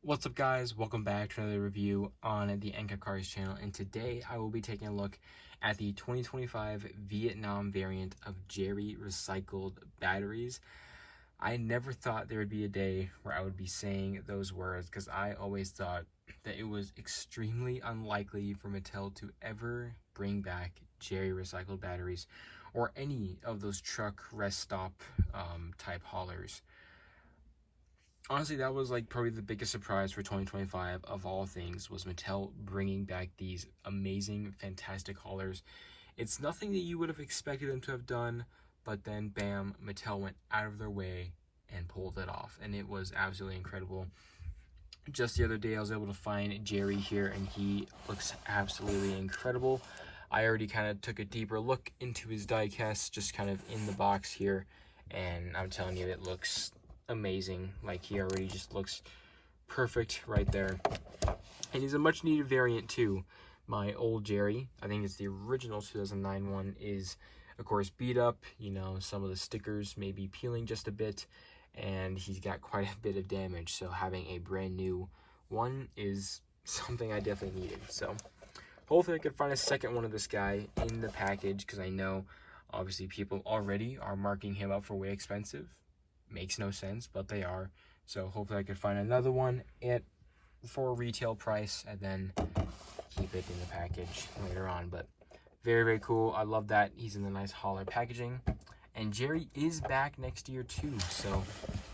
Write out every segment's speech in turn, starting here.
What's up, guys? Welcome back to another review on the Enka Cars channel, and today I will be taking a look at the 2025 Vietnam variant of Jerry recycled batteries. I never thought there would be a day where I would be saying those words, because I always thought that it was extremely unlikely for Mattel to ever bring back Jerry recycled batteries or any of those truck rest stop type haulers. Honestly, that was like probably the biggest surprise for 2025 of all things, was Mattel bringing back these amazing, fantastic haulers. It's nothing that you would have expected them to have done, but then bam, Mattel went out of their way and pulled it off, and it was absolutely incredible. Just the other day, I was able to find Jerry here, and he looks absolutely incredible. I already kind of took a deeper look into his diecast, just kind of in the box here, and I'm telling you, it looks amazing. Like, he already just looks perfect right there, and he's a much needed variant too. My old Jerry, I think it's the original 2009 one, is of course beat up. You know, some of the stickers may be peeling just a bit, and he's got quite a bit of damage, so having a brand new one is something I definitely needed. So hopefully I could find a second one of this guy in the package, because I know obviously people already are marking him up for way expensive. Makes no sense, but they are. So hopefully I could find another one for retail price and then keep it in the package later on. But very, very cool. I love that he's in the nice hauler packaging. And Jerry is back next year too, so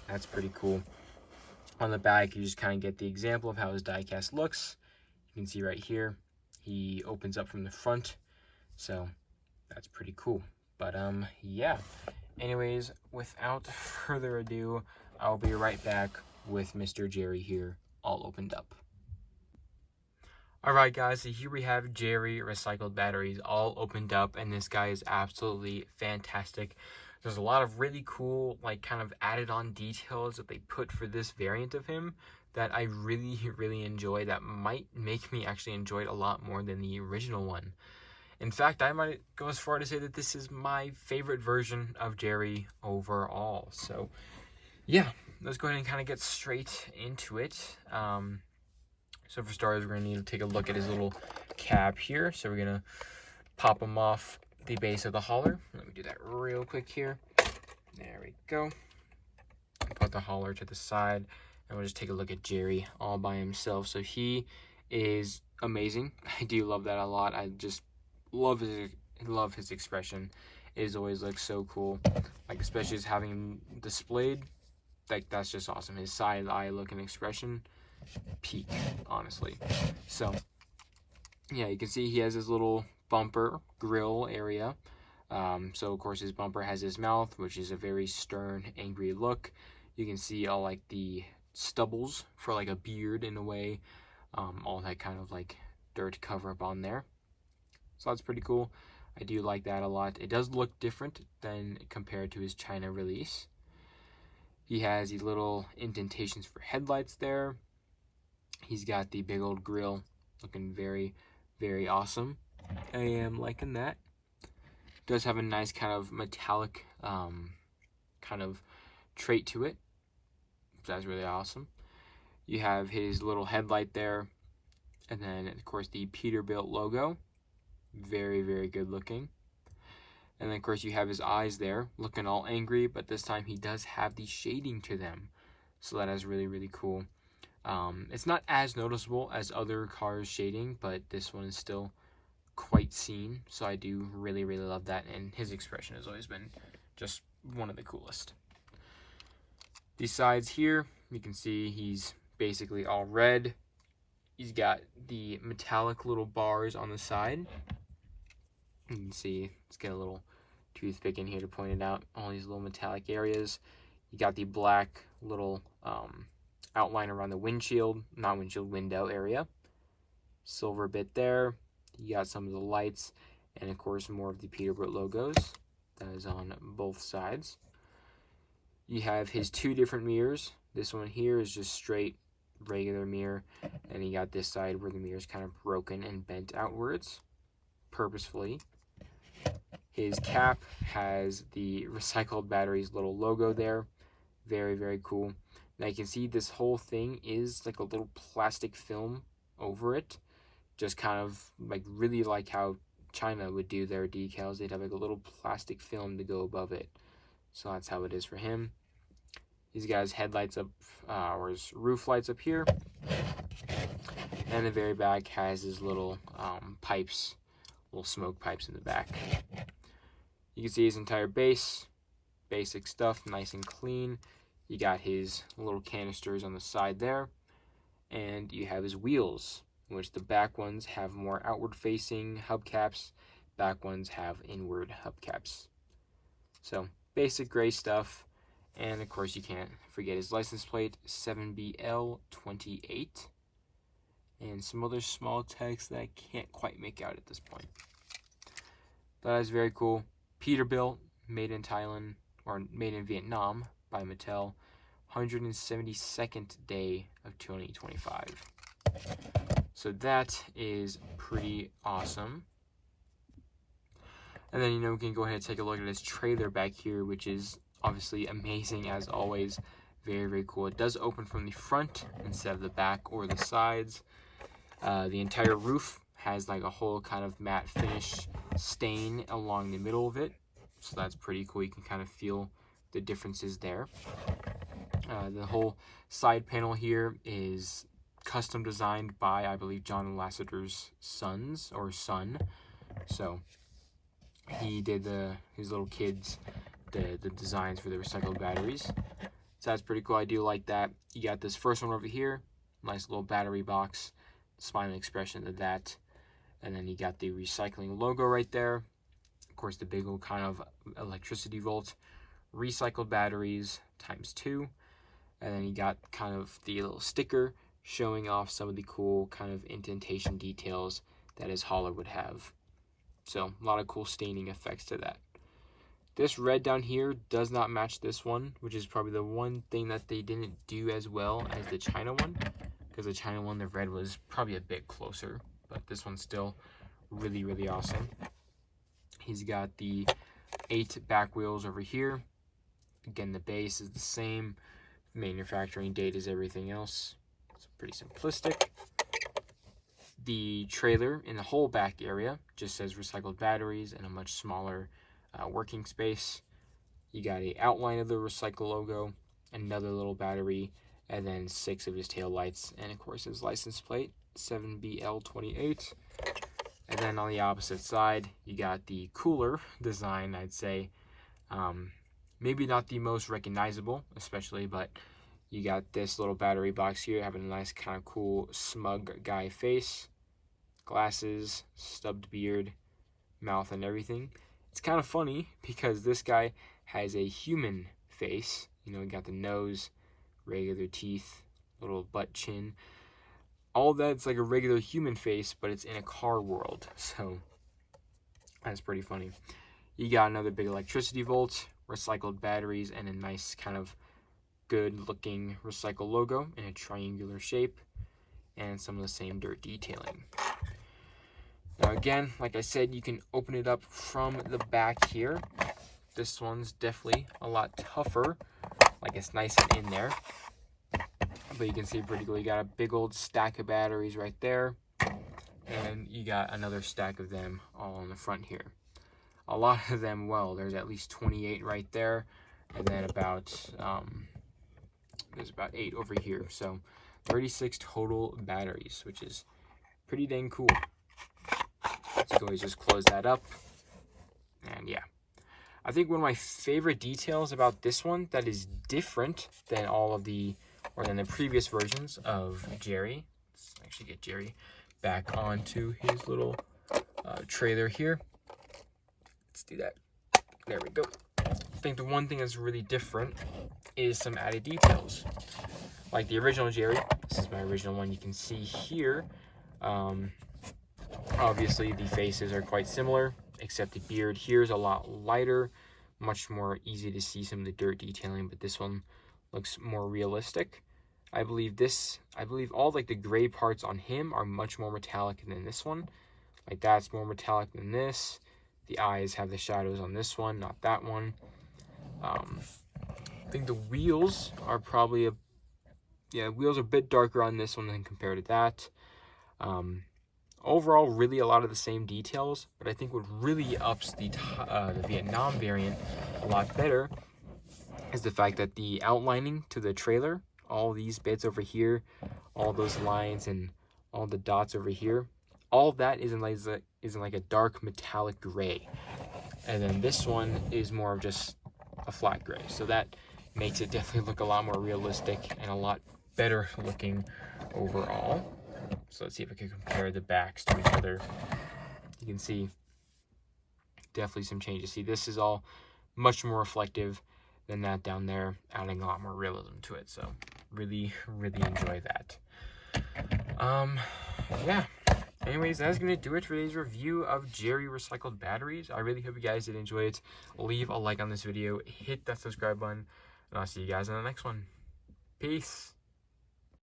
that's pretty cool. On the back, you just kind of get the example of how his diecast looks. You can see right here, he opens up from the front, so that's pretty cool. But yeah. Anyways, without further ado, I'll be right back with Mr. Jerry here, all opened up. Alright guys, so here we have Jerry recycled batteries all opened up, and this guy is absolutely fantastic. There's a lot of really cool, like, kind of added on details that they put for this variant of him that I really, really enjoy, that might make me actually enjoy it a lot more than the original one. In fact, I might go as far to say that this is my favorite version of Jerry overall. So, yeah, let's go ahead and kind of get straight into it. So for starters, we're going to need to take a look at his little cap here. So we're going to pop him off the base of the hauler. Let me do that real quick here. There we go. Put the hauler to the side, and we'll just take a look at Jerry all by himself. So he is amazing. I do love that a lot. I just love his expression. It always looks so cool, like, especially as having him displayed. Like, that's just awesome. His side eye look and expression, peak, honestly. So yeah, you can see he has his little bumper grill area. So of course his bumper has his mouth, which is a very stern, angry look. You can see all like the stubbles for like a beard in a way, all that kind of like dirt cover up on there. So that's pretty cool. I do like that a lot. It does look different than compared to his China release. He has these little indentations for headlights there. He's got the big old grill, looking very, very awesome. I am liking that. Does have a nice kind of metallic kind of trait to it. So that's really awesome. You have his little headlight there, and then of course the Peterbilt logo. Very, very good looking. And then of course you have his eyes there, looking all angry, but this time he does have the shading to them, so that is really, really cool. It's not as noticeable as other cars shading, but this one is still quite seen, so I do really, really love that, and his expression has always been just one of the coolest. These sides here, you can see he's basically all red. He's got the metallic little bars on the side. You can see, let's get a little toothpick in here to point it out, all these little metallic areas. You got the black little outline around the windshield, not windshield, window area. Silver bit there. You got some of the lights, and of course more of the Peterbilt logos. That is on both sides. You have his two different mirrors. This one here is just straight regular mirror, and you got this side where the mirror is kind of broken and bent outwards purposefully. His cap has the recycled batteries little logo there. Very, very cool. Now you can see this whole thing is like a little plastic film over it. Just kind of like really like how China would do their decals. They'd have like a little plastic film to go above it. So that's how it is for him. He's got his headlights up, or his roof lights up here. And the very back has his little pipes, little smoke pipes in the back. You can see his entire base, basic stuff, nice and clean. You got his little canisters on the side there. And you have his wheels, which the back ones have more outward facing hubcaps. Back ones have inward hubcaps. So basic gray stuff. And of course you can't forget his license plate, 7BL28. And some other small text that I can't quite make out at this point. But that's very cool. Peterbilt, made in Thailand, or made in Vietnam by Mattel. 172nd day of 2025. So that is pretty awesome. And then, we can go ahead and take a look at this trailer back here, which is obviously amazing as always. Very, very cool. It does open from the front instead of the back or the sides. The entire roof has like a whole kind of matte finish stain along the middle of it. So that's pretty cool. You can kind of feel the differences there. The whole side panel here is custom designed by, I believe, John Lasseter's son. So he did his little kids the designs for the recycled batteries. So that's pretty cool. I do like that. You got this first one over here, nice little battery box, smiling expression of that, and then you got the recycling logo right there. Of course, the big old kind of electricity volt, recycled batteries ×2. And then you got kind of the little sticker showing off some of the cool kind of indentation details that his hauler would have. So a lot of cool staining effects to that. This red down here does not match this one, which is probably the one thing that they didn't do as well as the China one. Because the China one, the red was probably a bit closer. But this one's still really, really awesome. He's got the 8 back wheels over here. Again, the base is the same. Manufacturing date is everything else. It's pretty simplistic. The trailer in the whole back area just says recycled batteries and a much smaller working space. You got an outline of the recycle logo, another little battery, and then 6 of his tail lights, and of course his license plate, 7BL28. And then on the opposite side, you got the cooler design, I'd say. Maybe not the most recognizable, especially, but you got this little battery box here, having a nice kind of cool smug guy face, glasses, stubbed beard, mouth, and everything. It's kind of funny because this guy has a human face. You got the nose, regular teeth, little butt chin. All that's like a regular human face, but it's in a car world. So that's pretty funny. You got another big electricity volt, recycled batteries, and a nice kind of good looking recycle logo in a triangular shape, and some of the same dirt detailing. Now again, like I said, you can open it up from the back here. This one's definitely a lot tougher, like it's nice and in there, but you can see pretty cool. You got a big old stack of batteries right there, and you got another stack of them all on the front here. A lot of them, well, there's at least 28 right there, and then there's about 8 over here. So 36 total batteries, which is pretty dang cool. So you can always just close that up. And yeah, I think one of my favorite details about this one that is different than than the previous versions of Jerry. Let's actually get Jerry back onto his little trailer here. Let's do that. There we go. I think the one thing that's really different is some added details. Like the original Jerry, this is my original one, you can see here, obviously the faces are quite similar, except the beard here is a lot lighter, much more easy to see some of the dirt detailing, but this one looks more realistic. I believe all like the gray parts on him are much more metallic than this one. Like that's more metallic than this. The eyes have the shadows on this one, not that one. I think the wheels are probably a Yeah, wheels are a bit darker on this one than compared to that. Overall, really a lot of the same details, but I think what really ups the Vietnam variant a lot better is the fact that the outlining to the trailer, all these bits over here, all those lines and all the dots over here, all that is in like a dark metallic gray. And then this one is more of just a flat gray. So that makes it definitely look a lot more realistic and a lot better looking overall. So let's see if I can compare the backs to each other. You can see definitely some changes. See, this is all much more reflective than that down there, adding a lot more realism to it. So really, really enjoy that. Yeah. Anyways, that's going to do it for today's review of Jerry recycled batteries. I really hope you guys did enjoy it. Leave a like on this video, hit that subscribe button, and I'll see you guys in the next one. Peace.